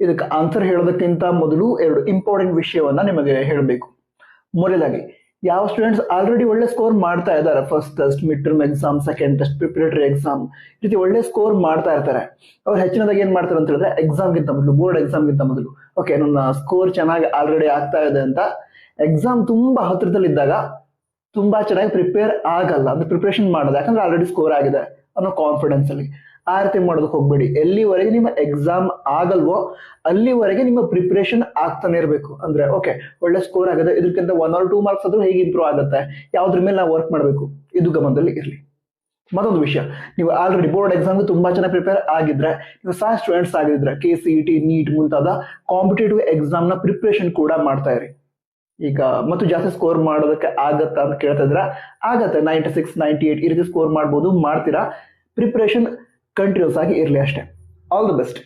ಇದಕ್ಕೆ ಆನ್ಸರ್ ಹೇಳೋದಕ್ಕಿಂತ ಮೊದಲು ಎರಡು ಇಂಪಾರ್ಟೆಂಟ್ ವಿಷಯವನ್ನ ನಿಮಗೆ ಹೇಳಬೇಕು. ಮೊದಲಾಗಿ, ಯಾವ ಸ್ಟೂಡೆಂಟ್ಸ್ ಆಲ್ರೆಡಿ ಒಳ್ಳೆ ಸ್ಕೋರ್ ಮಾಡ್ತಾ ಇದ್ದಾರೆ, first test, mid term exam, second test, preparatory exam, ಈ ರೀತಿ ಒಳ್ಳೆ ಸ್ಕೋರ್ ಮಾಡ್ತಾ ಇರ್ತಾರೆ. ಅವ್ರು ಹೆಚ್ಚಿನದಾಗಿ ಏನ್ ಮಾಡ್ತಾರೆ ಅಂತ ಹೇಳಿದ್ರೆ, ಎಕ್ಸಾಮ್ಗಿಂತ ಮೊದಲು, ಬೋರ್ಡ್ ಎಕ್ಸಾಮ್ಗಿಂತ ಮೊದಲು, ಓಕೆ ನನ್ನ ಸ್ಕೋರ್ ಚೆನ್ನಾಗಿ ಆಲ್ರೆಡಿ ಆಗ್ತಾ ಇದೆ ಅಂತ ಎಕ್ಸಾಮ್ ತುಂಬಾ ಹತ್ರದಲ್ಲಿದ್ದಾಗ ತುಂಬಾ ಚೆನ್ನಾಗಿ ಪ್ರಿಪೇರ್ ಆಗಲ್ಲ, ಅಂದ್ರೆ ಪ್ರಿಪರೇಷನ್ ಮಾಡೋದು, ಯಾಕಂದ್ರೆ ಆಲ್ರೆಡಿ ಸ್ಕೋರ್ ಆಗಿದೆ ಅನ್ನೋ ಕಾನ್ಫಿಡೆನ್ಸ್ ಅಲ್ಲಿ. ಆ ರೀತಿ ಮಾಡೋದಕ್ಕೆ ಹೋಗ್ಬೇಡಿ. ಎಲ್ಲಿವರೆಗೆ ನಿಮ್ಮ ಎಕ್ಸಾಮ್ ಆಗಲ್ವೋ ಅಲ್ಲಿವರೆಗೆ ನಿಮ್ಮ ಪ್ರಿಪರೇಷನ್ ಆಗ್ತಾನೆ ಇರಬೇಕು. ಅಂದ್ರೆ ಓಕೆ ಒಳ್ಳೆ ಸ್ಕೋರ್ ಆಗಿದೆ, ಇದಕ್ಕಿಂತ 1 or 2 ಮಾರ್ಕ್ಸ್ ಆದ್ರೂ ಹೇಗೆ ಇಂಪ್ರೂವ್ ಆಗುತ್ತೆ, ಯಾವ್ದ್ರ ಮೇಲೆ ನಾವು ವರ್ಕ್ ಮಾಡಬೇಕು, ಇದು ಗಮನದಲ್ಲಿ ಇರಲಿ. ಮತ್ತೊಂದು ವಿಷಯ, ನೀವು ಆಲ್ರೆಡಿ ಬೋರ್ಡ್ ಎಕ್ಸಾಮ್ಗೆ ತುಂಬಾ ಚೆನ್ನಾಗಿ ಪ್ರಿಪೇರ್ ಆಗಿದ್ರೆ, ನೀವು ಸಹ ಸ್ಟೂಡೆಂಟ್ಸ್ ಆಗಿದ್ರೆ KCET, ನೀಟ್ ಮುಂತಾದ ಕಾಂಪಿಟೇಟಿವ್ ಎಕ್ಸಾಮ್ ನ ಪ್ರಿಪರೇಷನ್ ಕೂಡ ಮಾಡ್ತಾ ಇರಿ. ಈಗ ಮತ್ತು ಜಾಸ್ತಿ ಸ್ಕೋರ್ ಮಾಡೋದಕ್ಕೆ ಆಗತ್ತಾ ಅಂತ ಕೇಳ್ತಾ ಇದ್ರ, ಆಗತ್ತೆ. 96, 98 ಈ ರೀತಿ ಸ್ಕೋರ್ ಮಾಡ್ಬೋದು, ಮಾಡ್ತೀರಾ. ಪ್ರಿಪರೇಷನ್ ಕಂಟಿನ್ಯೂಸ್ ಆಗಿ ಇರಲಿ ಅಷ್ಟೇ. All the best.